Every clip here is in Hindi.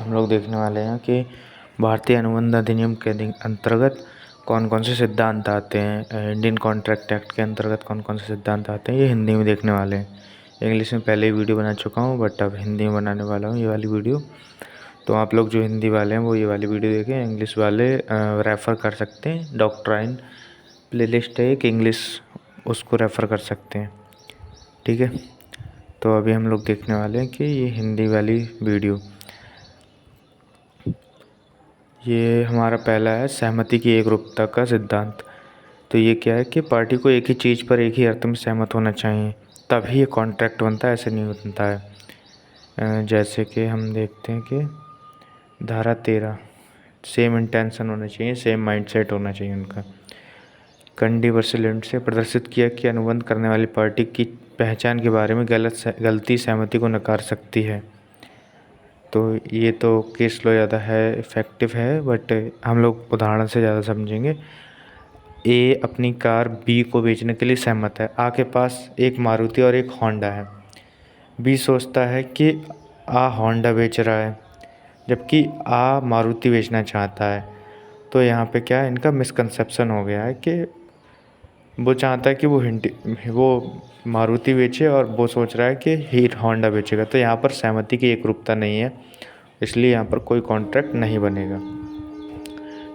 हम लोग देखने वाले हैं कि भारतीय अनुबंध अधिनियम के अंतर्गत कौन कौन से सिद्धांत आते हैं। इंडियन कॉन्ट्रैक्ट एक्ट के अंतर्गत कौन कौन से सिद्धांत आते हैं, ये हिंदी में देखने वाले हैं। इंग्लिश में पहले ही वीडियो बना चुका हूँ, बट अब हिंदी में बनाने वाला हूँ ये वाली वीडियो। तो आप लोग जो हिंदी वाले हैं वो ये वाली वीडियो देखें, इंग्लिश वाले रेफ़र कर सकते हैं। डॉक्ट्राइन प्लेलिस्ट है एक इंग्लिश, उसको रेफ़र कर सकते हैं। ठीक है, तो अभी हम लोग देखने वाले हैं कि ये हिंदी वाली वीडियो, ये हमारा पहला है सहमति की एकरूपता का सिद्धांत। तो ये क्या है कि पार्टी को एक ही चीज़ पर एक ही अर्थ में सहमत होना चाहिए, तभी ये कॉन्ट्रैक्ट बनता है, ऐसे नहीं बनता है। जैसे कि हम देखते हैं कि धारा 13, सेम इंटेंशन होना चाहिए, सेम माइंडसेट होना चाहिए उनका। कंडी वर्सेस लिंड से प्रदर्शित किया कि अनुबंध करने वाली पार्टी की पहचान के बारे में गलती सहमति को नकार सकती है। तो ये तो केस लो ज़्यादा है, इफ़ेक्टिव है, बट हम लोग उदाहरण से ज़्यादा समझेंगे। ए अपनी कार बी को बेचने के लिए सहमत है। आ के पास एक मारुति और एक होंडा है। बी सोचता है कि आ होंडा बेच रहा है, जबकि आ मारुति बेचना चाहता है। तो यहाँ पे क्या है, इनका मिसकंसेप्शन हो गया है कि वो चाहता है कि वो मारुति बेचे और वो सोच रहा है कि हीरो होंडा बेचेगा। तो यहाँ पर सहमति की एकरूपता नहीं है, इसलिए यहाँ पर कोई कॉन्ट्रैक्ट नहीं बनेगा।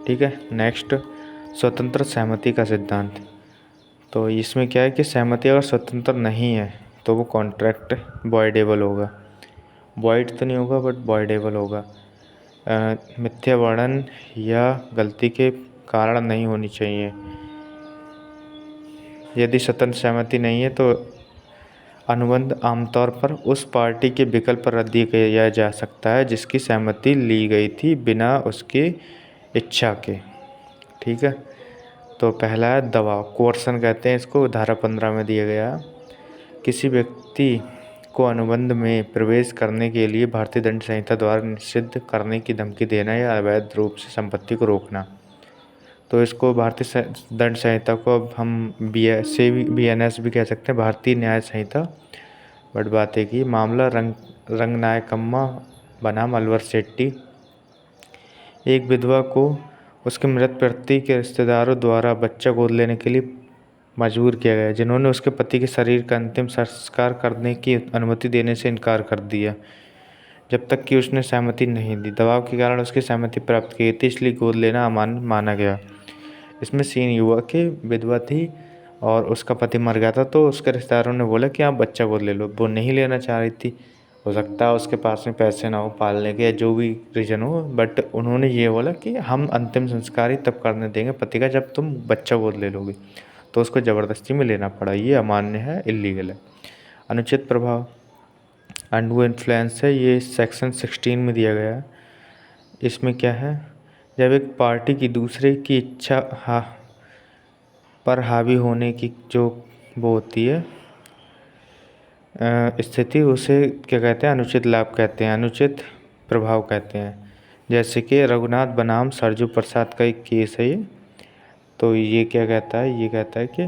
ठीक है, नेक्स्ट स्वतंत्र सहमति का सिद्धांत। तो इसमें क्या है कि सहमति अगर स्वतंत्र नहीं है तो वो कॉन्ट्रैक्ट वॉइडेबल होगा। वॉइड तो नहीं होगा बट वॉइडेबल होगा। मिथ्या वर्णन या गलती के कारण नहीं होनी चाहिए। यदि स्वतंत्र सहमति नहीं है तो अनुबंध आमतौर पर उस पार्टी के विकल्प पर रद्द किया जा सकता है जिसकी सहमति ली गई थी बिना उसकी इच्छा के। ठीक है, तो पहला है दबाव, कोर्सन कहते हैं इसको, धारा 15 में दिया गया। किसी व्यक्ति को अनुबंध में प्रवेश करने के लिए भारतीय दंड संहिता द्वारा निषिद्ध करने की धमकी देना या अवैध रूप से संपत्ति को रोकना। तो इसको भारतीय दंड संहिता को अब हम BNS भी कह सकते हैं, भारतीय न्याय संहिता। बट बात है कि मामला रंगनायकम्मा बनाम अलवर शेट्टी। एक विधवा को उसके मृत पति के रिश्तेदारों द्वारा बच्चा गोद लेने के लिए मजबूर किया गया, जिन्होंने उसके पति के शरीर का अंतिम संस्कार करने की अनुमति देने से इनकार कर दिया जब तक कि उसने सहमति नहीं दी। दबाव के कारण उसकी सहमति प्राप्त की गई थी, इसलिए गोद लेना अमान्य माना गया। इसमें सीन ये हुआ कि विधवा थी और उसका पति मर गया था, तो उसके रिश्तेदारों ने बोला कि आप बच्चा गोद ले लो। वो नहीं लेना चाह रही थी, हो सकता है उसके पास में पैसे ना हो पालने के या जो भी रीज़न हो, बट उन्होंने ये बोला कि हम अंतिम संस्कार ही तब करने देंगे पति का जब तुम बच्चा गोद ले लोगे। तो उसको ज़बरदस्ती में लेना पड़ा, ये अमान्य है, इलीगल है। अनुचित प्रभाव, अनडू इन्फ्लुएंस है, ये सेक्शन 16 में दिया गया है। इसमें क्या है, जब एक पार्टी की दूसरे की इच्छा पर हावी होने की जो वो होती है स्थिति, उसे क्या कहते हैं, अनुचित लाभ कहते हैं, अनुचित प्रभाव कहते हैं। जैसे कि रघुनाथ बनाम सरजू प्रसाद का एक केस है ये। तो ये क्या कहता है, ये कहता है कि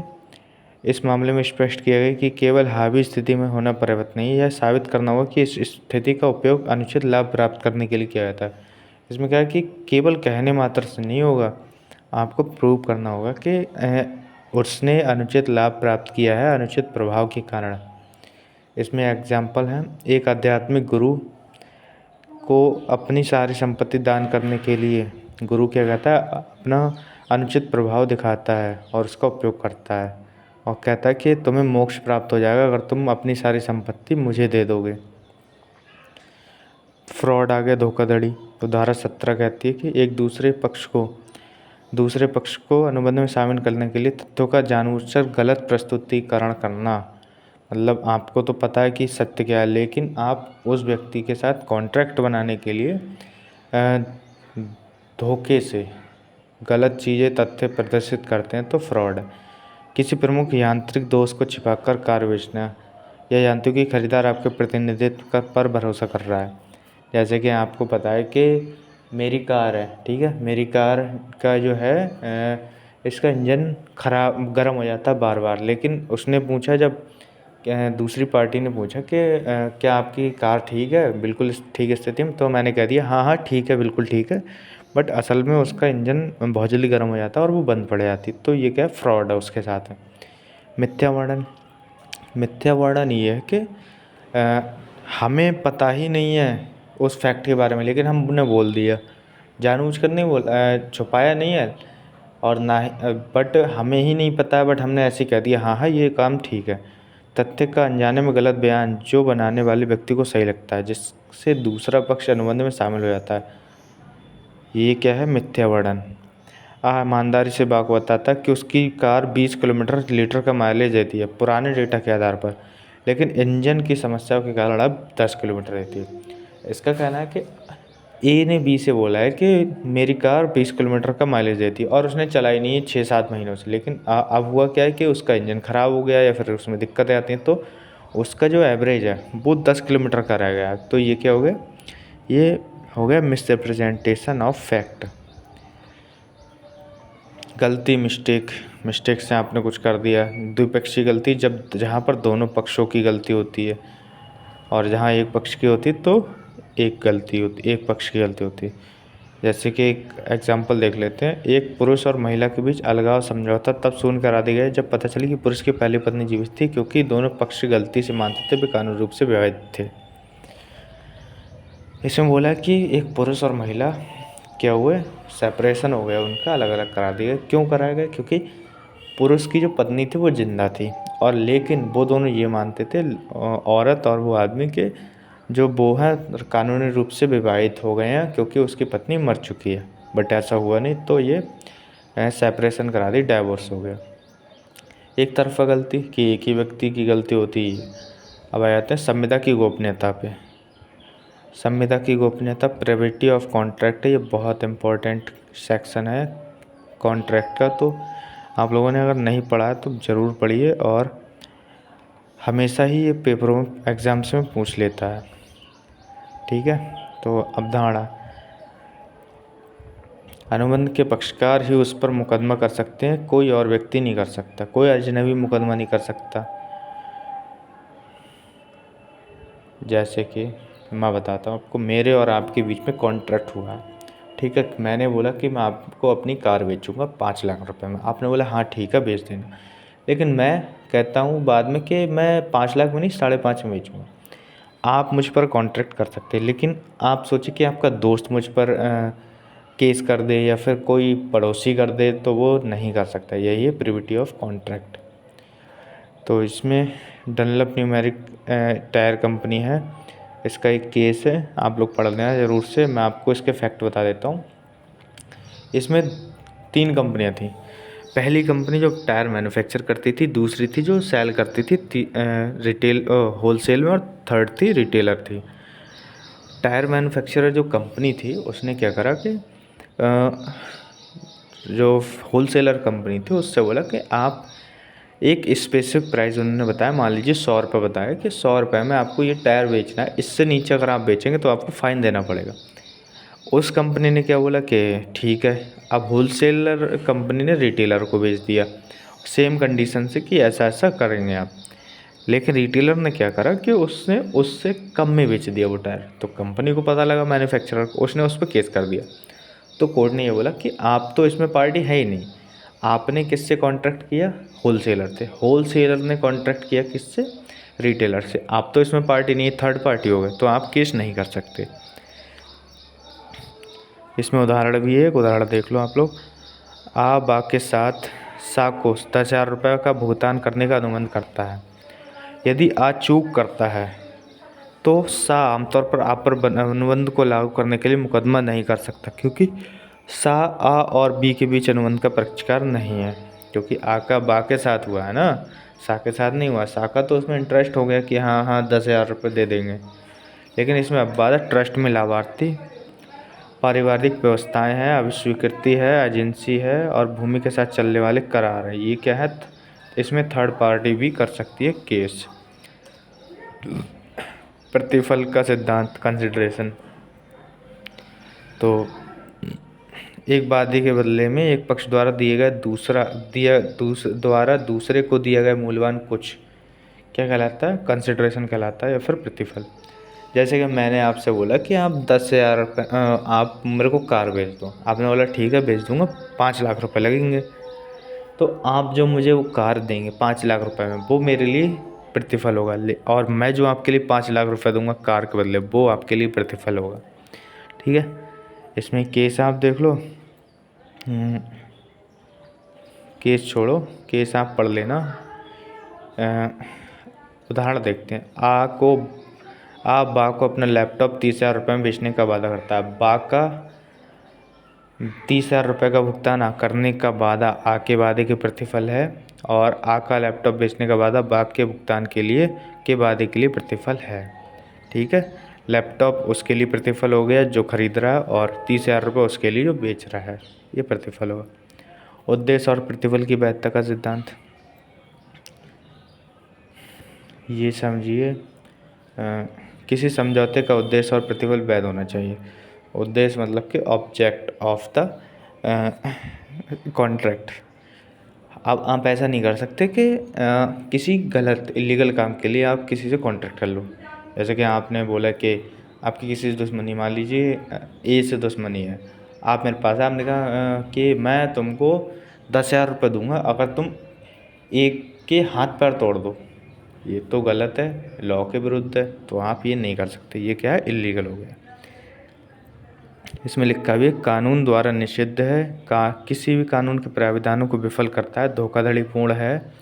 इस मामले में स्पष्ट किया गया कि केवल हावी स्थिति में होना पर्याप्त नहीं है, यह साबित करना होगा कि इस स्थिति का उपयोग अनुचित लाभ प्राप्त करने के लिए किया जाता है। इसमें क्या है कि केवल कहने मात्र से नहीं होगा, आपको प्रूव करना होगा कि उसने अनुचित लाभ प्राप्त किया है अनुचित प्रभाव के कारण। इसमें एग्जाम्पल है, एक आध्यात्मिक गुरु को अपनी सारी संपत्ति दान करने के लिए गुरु क्या कहता है, अपना अनुचित प्रभाव दिखाता है और उसका उपयोग करता है और कहता है कि तुम्हें मोक्ष प्राप्त हो जाएगा अगर तुम अपनी सारी संपत्ति मुझे दे दोगे। फ्रॉड आ गया, धोखाधड़ी। तो धारा 17 कहती है कि एक दूसरे पक्ष को अनुबंध में शामिल करने के लिए तथ्यों का जानबूझकर गलत प्रस्तुतिकरण करना। मतलब आपको तो पता है कि सत्य क्या है, लेकिन आप उस व्यक्ति के साथ कॉन्ट्रैक्ट बनाने के लिए धोखे से गलत चीज़ें तथ्य प्रदर्शित करते हैं, तो फ्रॉड है। किसी प्रमुख यांत्रिक दोष को छिपाकर कार बेचना, या यांत्रिकी खरीदार आपके प्रतिनिधित्व पर भरोसा कर रहा है। जैसे कि आपको पता है कि मेरी कार है, ठीक है, मेरी कार का जो है इसका इंजन खराब गर्म हो जाता है बार बार, लेकिन उसने पूछा जब दूसरी पार्टी ने पूछा कि क्या आपकी कार ठीक है, बिल्कुल ठीक स्थिति में? तो मैंने कह दिया हाँ हाँ ठीक है, बिल्कुल ठीक है। बट असल में उसका इंजन बहुत जल्दी गर्म हो जाता है और वो बंद पड़ जाती। तो ये क्या है, फ्रॉड है उसके साथ में। मिथ्या वर्णन, मिथ्या वर्णन ये है कि हमें पता ही नहीं है उस फैक्ट के बारे में, लेकिन हमने बोल दिया, जानबूझकर नहीं छुपाया नहीं है, और ना ही बट हमें ही नहीं पता है, बट हमने ऐसे ही कह दिया हाँ हाँ ये काम ठीक है। तथ्य का अनजाने में गलत बयान जो बनाने वाले व्यक्ति को सही लगता है, जिससे दूसरा पक्ष अनुबंध में शामिल हो जाता है, ये क्या है, मिथ्या वर्णन। ईमानदारी से बात बताता कि उसकी कार 20 किलोमीटर लीटर का माइलेज देती है पुराने डेटा के आधार पर, लेकिन इंजन की समस्याओं के कारण अब 10 किलोमीटर देती है। इसका कहना है कि ए ने बी से बोला है कि मेरी कार 20 किलोमीटर का माइलेज देती है, और उसने चलाई नहीं है 6-7 महीनों से, लेकिन अब हुआ क्या है कि उसका इंजन ख़राब हो गया या फिर उसमें दिक्कतें आती हैं, तो उसका जो एवरेज है वो 10 किलोमीटर का रह गया। तो ये क्या हो गया, ये हो गया मिसरिप्रेजेंटेशन ऑफ फैक्ट। गलती, मिस्टेक, मिस्टेक से आपने कुछ कर दिया। द्विपक्षीय गलती, जब जहाँ पर दोनों पक्षों की गलती होती है, और जहाँ एक पक्ष की होती है तो एक गलती होती, एक पक्ष की गलती होती है। जैसे कि एक एग्जांपल देख लेते हैं। एक पुरुष और महिला के बीच अलगाव समझौता तब शून्य करा दिया गया जब पता चली कि पुरुष की पहली पत्नी जीवित थी, क्योंकि दोनों पक्ष गलती से मानते थे वे कानूनी रूप से विवाहित थे। इसमें बोला कि एक पुरुष और महिला क्या हुए, सेपरेशन हो गया उनका, अलग अलग करा दिया। क्यों कराया गया? क्योंकि पुरुष की जो पत्नी थी वो जिंदा थी, और लेकिन वो दोनों ये मानते थे, औरत और वो आदमी के जो वो हैं कानूनी रूप से विवाहित हो गए हैं, क्योंकि उसकी पत्नी मर चुकी है। बट ऐसा हुआ नहीं, तो ये सेपरेशन करा दी, डाइवोर्स हो गया। एक तरफा गलती कि एक ही व्यक्ति की गलती होती है। अब आ जाते हैं संविदा की गोपनीयता पे। संविदा की गोपनीयता, प्रिविटी ऑफ कॉन्ट्रैक्ट है, ये बहुत इम्पोर्टेंट सेक्शन है कॉन्ट्रैक्ट का। तो आप लोगों ने अगर नहीं पढ़ा है तो ज़रूर पढ़िए, और हमेशा ही ये पेपरों में, एग्ज़ाम्स में पूछ लेता है। ठीक है, तो अवधारणा, अनुबंध के पक्षकार ही उस पर मुकदमा कर सकते हैं, कोई और व्यक्ति नहीं कर सकता, कोई अजनबी मुकदमा नहीं कर सकता। जैसे कि मैं बताता हूँ आपको, मेरे और आपके बीच में कॉन्ट्रैक्ट हुआ है। ठीक है, मैंने बोला कि मैं आपको अपनी कार बेचूंगा 5 लाख रुपए में। आपने बोला हाँ ठीक है बेच देना, लेकिन मैं कहता हूँ बाद में कि मैं 5 लाख में नहीं 5.5 में बेचूंगा। आप मुझ पर कॉन्ट्रैक्ट कर सकते हैं, लेकिन आप सोचिए कि आपका दोस्त मुझ पर केस कर दे या फिर कोई पड़ोसी कर दे, तो वो नहीं कर सकता। यही है प्रिविटी ऑफ कॉन्ट्रैक्ट। तो इसमें डनलप न्यूमेरिक टायर कंपनी है, इसका एक केस है, आप लोग पढ़ लेना ज़रूर से। मैं आपको इसके फैक्ट बता देता हूँ। इसमें 3 कंपनियाँ थीं। पहली कंपनी जो टायर मैन्युफैक्चर करती थी, दूसरी थी जो सेल करती थी रिटेल होलसेल में, और थर्ड थी रिटेलर थी। टायर मैन्युफैक्चरर जो कंपनी थी उसने क्या करा कि जो होलसेलर कंपनी थी उससे बोला कि आप एक स्पेसिफिक प्राइस उन्होंने बताया, मान लीजिए 100 रुपये बताया कि 100 रुपये में आपको ये टायर बेचना है, इससे नीचे अगर आप बेचेंगे तो आपको फ़ाइन देना पड़ेगा। उस कंपनी ने क्या बोला कि ठीक है। अब होलसेलर कंपनी ने रिटेलर को बेच दिया सेम कंडीशन से कि ऐसा ऐसा करेंगे आप, लेकिन रिटेलर ने क्या करा कि उसने उससे कम में बेच दिया वो टायर। तो कंपनी को पता लगा, मैन्युफैक्चरर को, उसने उस पर केस कर दिया। तो कोर्ट ने ये बोला कि आप तो इसमें पार्टी है ही नहीं, आपने किससे कॉन्ट्रैक्ट किया? होलसेलर से। होलसेलर ने कॉन्ट्रैक्ट किया किससे? रिटेलर से। आप तो इसमें पार्टी नहीं है, थर्ड पार्टी हो गए, तो आप केस नहीं कर सकते। इसमें उदाहरण भी है, एक उदाहरण देख लो आप लोग। आ बा के साथ सा को 10,000 रुपये का भुगतान करने का अनुबंध करता है। यदि आ चूक करता है तो सा आमतौर पर आप पर अनुबंध को लागू करने के लिए मुकदमा नहीं कर सकता, क्योंकि सा आ और बी के बीच अनुबंध का पक्षकार नहीं है। क्योंकि आ का बा के साथ हुआ है ना, सा के साथ नहीं हुआ। सा का तो उसमें इंटरेस्ट हो गया कि हाँ हाँ 10,000 रुपये दे देंगे, लेकिन इसमें अब बात है ट्रस्ट में लाभार्थी, पारिवारिक व्यवस्थाएं हैं, अभिस्वीकृति है, एजेंसी है, और भूमि के साथ चलने वाले करार है। ये क्या है? इसमें थर्ड पार्टी भी कर सकती है केस। प्रतिफल का सिद्धांत, कंसिडरेशन। तो एक वादी के बदले में एक पक्ष द्वारा दिए गए दूसरे को दिया गया मूल्यवान कुछ क्या कहलाता है? कंसिडरेशन कहलाता है या फिर प्रतिफल। जैसे कि मैंने आपसे बोला कि आप 10,000 रुपये आप मेरे को कार बेच दो। आपने बोला ठीक है बेच दूँगा, 5 लाख रुपए लगेंगे। तो आप जो मुझे वो कार देंगे 5 लाख रुपए में, वो मेरे लिए प्रतिफल होगा। और मैं जो आपके लिए 5 लाख रुपए दूंगा कार के बदले, वो आपके लिए प्रतिफल होगा। ठीक है, इसमें केस आप देख लो। केस छोड़ो, केस आप पढ़ लेना। उदाहरण देखते हैं। बा को अपना लैपटॉप 30,000 रुपये में बेचने का वादा करता है। बा का 30,000 रुपये का भुगतान करने का वादा आ के वादे के प्रतिफल है, और आ का लैपटॉप बेचने का वादा बा के भुगतान के वादे के लिए प्रतिफल है। ठीक है, लैपटॉप उसके लिए प्रतिफल हो गया जो खरीद रहा है, और 30,000 रुपये उसके लिए जो बेच रहा है, ये प्रतिफल होगा। उद्देश्य और प्रतिफल की वैधता का सिद्धांत, ये समझिए। किसी समझौते का उद्देश्य और प्रतिफल वैध होना चाहिए। उद्देश्य मतलब कि ऑब्जेक्ट ऑफ द कॉन्ट्रैक्ट। अब आप ऐसा नहीं कर सकते कि किसी गलत इलीगल काम के लिए आप किसी से कॉन्ट्रैक्ट कर लो। जैसे कि आपने बोला कि आपकी किसी से दुश्मनी, मान लीजिए ए से दुश्मनी है, आप मेरे पास आपने कहा कि मैं तुमको 10,000 रुपये दूंगा अगर तुम एक के हाथ पैर तोड़ दो। ये तो गलत है, लॉ के विरुद्ध है, तो आप ये नहीं कर सकते। ये क्या है? इलीगल हो गया। इसमें लिखा भी है, कानून द्वारा निषिद्ध है, किसी भी कानून के प्रावधानों को विफल करता है, धोखाधड़ीपूर्ण है,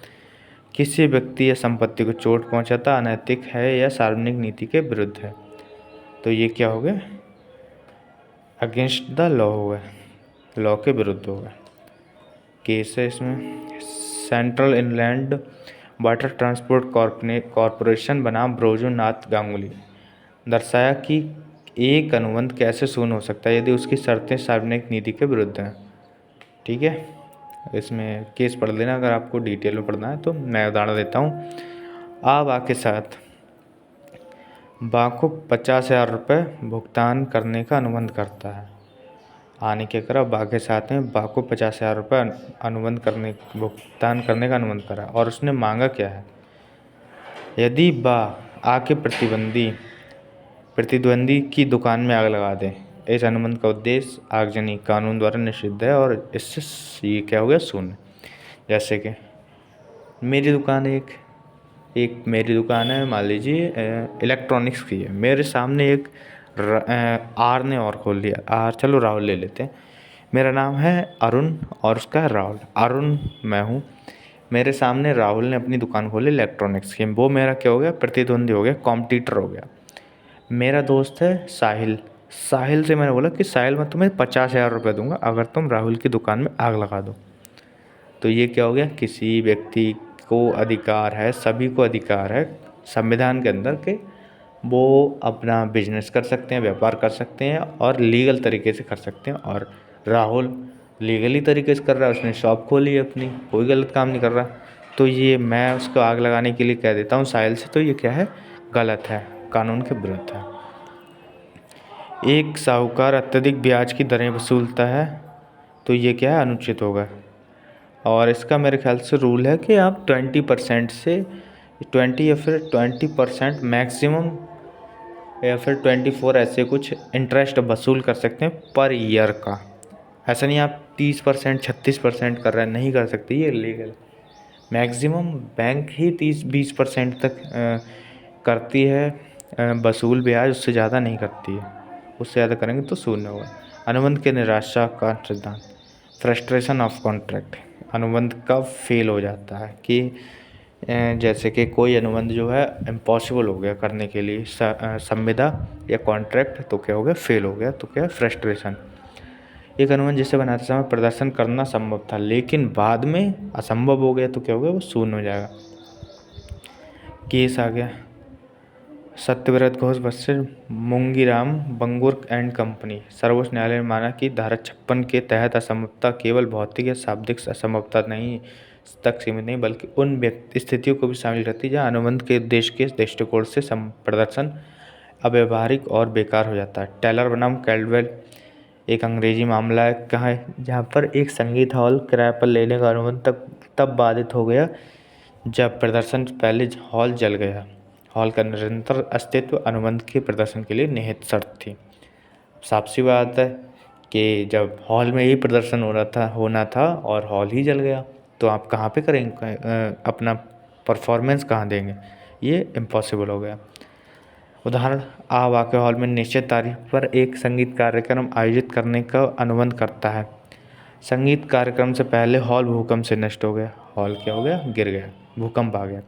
किसी व्यक्ति या संपत्ति को चोट पहुंचाता, अनैतिक है या सार्वजनिक नीति के विरुद्ध है। तो ये क्या हो गया? अगेंस्ट द लॉ हो गया, लॉ के विरुद्ध हो गया। केस है इसमें। Central inland water transport corporation बनाम ब्रोजो नाथ गांगुली दर्शाया कि एक अनुबंध कैसे शून्य हो सकता है यदि उसकी शर्तें सार्वजनिक नीति के विरुद्ध हैं। ठीक है, इसमें केस पढ़ लेना अगर आपको डिटेल में पढ़ना है तो। मैं उदाहरण देता हूँ। बा के साथ बा को 50,000 रुपये भुगतान करने का अनुबंध करता है। आने क्या करा, बा के साथ में बा को 50,000 रुपये भुगतान करने का अनुबंध करा, और उसने मांगा क्या है? यदि बा आ के प्रतिद्वंदी की दुकान में आग लगा दे। इस अनुबंध का उद्देश्य आगजनी कानून द्वारा निषिद्ध है, और इससे ये क्या हो गया? शून्य। जैसे कि मेरी दुकान एक मेरी दुकान है, मान लीजिए इलेक्ट्रॉनिक्स की है। मेरे सामने एक आर ने और खोल लिया। चलो राहुल ले लेते हैं। मेरा नाम है अरुण और उसका है राहुल। अरुण मैं हूँ, मेरे सामने राहुल ने अपनी दुकान खोली इलेक्ट्रॉनिक्स की। वो मेरा क्या हो गया? प्रतिद्वंदी हो गया, कॉम्पिटिटर हो गया। मेरा दोस्त है साहिल। साहिल से मैंने बोला कि साहिल मैं तुम्हें 50,000 रुपये दूंगा अगर तुम राहुल की दुकान में आग लगा दो। तो ये क्या हो गया? किसी व्यक्ति को अधिकार है, सभी को अधिकार है संविधान के अंदर के वो अपना बिजनेस कर सकते हैं, व्यापार कर सकते हैं, और लीगल तरीके से कर सकते हैं। और राहुल लीगली तरीके से कर रहा है, उसने शॉप खोली है अपनी, कोई गलत काम नहीं कर रहा। तो ये मैं उसको आग लगाने के लिए कह देता हूँ साहिल से, तो ये क्या है? गलत है, कानून के विरुद्ध है। एक साहूकार अत्यधिक ब्याज की दरें वसूलता है, तो ये क्या है? अनुचित होगा। और इसका मेरे ख्याल से रूल है कि आप 20% से 20 या फिर 20% मैक्सिमम या फिर 24 ऐसे कुछ इंटरेस्ट वसूल कर सकते हैं पर ईयर का। ऐसा नहीं आप 30% 36% कर रहे हैं, नहीं कर सकते, ये इलीगल। मैक्सिमम बैंक ही 30-20% तक करती है वसूल ब्याज, उससे ज़्यादा नहीं करती है। उससे ज़्यादा करेंगे तो शून्य होगा। अनुबंध के निराशा का सिद्धांत, फ्रस्ट्रेशन ऑफ कॉन्ट्रैक्ट। अनुबंध कब फेल हो जाता है कि जैसे कि कोई अनुबंध जो है इम्पॉसिबल हो गया करने के लिए, संविदा या कॉन्ट्रैक्ट, तो क्या हो गया? फेल हो गया। तो क्या है? फ्रस्ट्रेशन। एक अनुबंध जिसे बनाते समय प्रदर्शन करना संभव था लेकिन बाद में असंभव हो गया, तो क्या हो गया? वो शून्य हो जाएगा। केस आ गया Satyabrata Ghosh versus Mungiram Bangur and company. सर्वोच्च न्यायालय ने माना कि धारा 56 के तहत असंभवता केवल भौतिक या शाब्दिक असंभवता नहीं तक सीमित नहीं बल्कि उन स्थितियों को भी शामिल करती है जहाँ अनुबंध के उद्देश्य के दृष्टिकोण से प्रदर्शन अव्यवहारिक और बेकार हो जाता है। टेलर बनाम कैल्डवेल एक अंग्रेजी मामला है, कहाँ है? जहाँ पर एक संगीत हॉल किराए पर लेने का अनुबंध तब बाधित हो गया जब प्रदर्शन से पहले हॉल जल गया। हॉल का निरंतर अस्तित्व अनुबंध के प्रदर्शन के लिए निहित शर्त थी। साफ सी बात है कि जब हॉल में ही प्रदर्शन होना था और हॉल ही जल गया तो आप कहाँ पे करेंगे, अपना परफॉर्मेंस कहाँ देंगे, ये इम्पॉसिबल हो गया। उदाहरण, आ वाक़या हॉल में निश्चित तारीख पर एक संगीत कार्यक्रम आयोजित करने का अनुबंध करता है। संगीत कार्यक्रम से पहले हॉल भूकंप से नष्ट हो गया। हॉल क्या हो गया, गिर गया, भूकंप आ गया।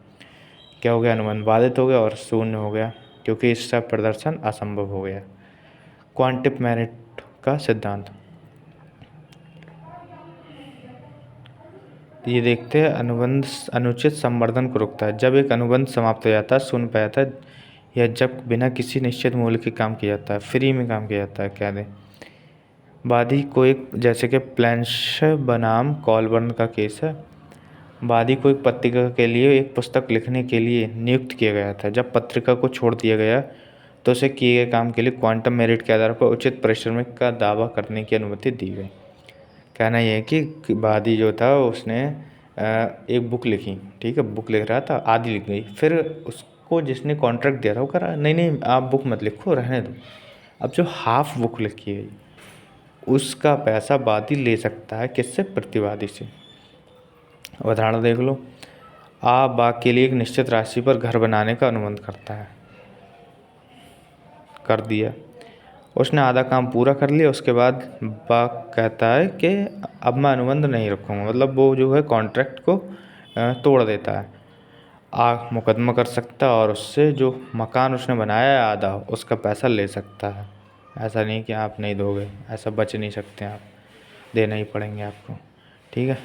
क्या हो गया, अनुबंध बाधित हो गया और शून्य हो गया क्योंकि इसका प्रदर्शन असंभव हो गया। क्वांटिक मेरिट का सिद्धांत, ये देखते हैं अनुबंध अनुचित संवर्धन को रोकता है। जब एक अनुबंध समाप्त हो जाता है, शून्य पाया जाता है, या जब बिना किसी निश्चित मूल्य के काम किया जाता है, फ्री में काम किया जाता है, क्या दें। वादी को एक, जैसे कि प्लेंश बनाम कॉलबर्न का केस है, वादी को एक पत्रिका के लिए एक पुस्तक लिखने के लिए नियुक्त किया गया था। जब पत्रिका को छोड़ दिया गया तो उसे किए गए काम के लिए क्वांटम मेरिट के आधार पर उचित परिश्रम का दावा करने की अनुमति दी गई। कहना यह है कि वादी जो था उसने एक बुक लिखी, ठीक है, बुक लिख रहा था, आधी लिख गई, फिर उसको जिसने कॉन्ट्रैक्ट दिया था वो कह रहा नहीं नहीं आप बुक मत लिखो, रहने दो। अब जो हाफ बुक लिखी गई उसका पैसा वादी ले सकता है, किससे, प्रतिवादी से। उदाहरण देख लो, आ बाग के लिए एक निश्चित राशि पर घर बनाने का अनुबंध करता है, कर दिया, उसने आधा काम पूरा कर लिया, उसके बाद बाग कहता है कि अब मैं अनुबंध नहीं रखूँगा, मतलब वो जो है कॉन्ट्रैक्ट को तोड़ देता है। आग मुकदमा कर सकता है और उससे जो मकान उसने बनाया है आधा, उसका पैसा ले सकता है। ऐसा नहीं कि आप नहीं दोगे, ऐसा बच नहीं सकते आप, देना ही पड़ेंगे आपको, ठीक है।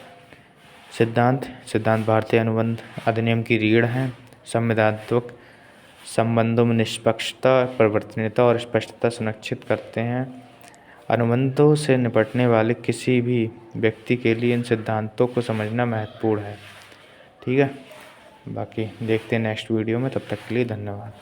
सिद्धांत भारतीय अनुबंध अधिनियम की रीढ़ है। संविधानात्मक संबंधों में निष्पक्षता, परिवर्तनीयता और स्पष्टता सुनिश्चित करते हैं। अनुबंधों से निपटने वाले किसी भी व्यक्ति के लिए इन सिद्धांतों को समझना महत्वपूर्ण है, ठीक है। बाकी देखते हैं नेक्स्ट वीडियो में, तब तक के लिए धन्यवाद।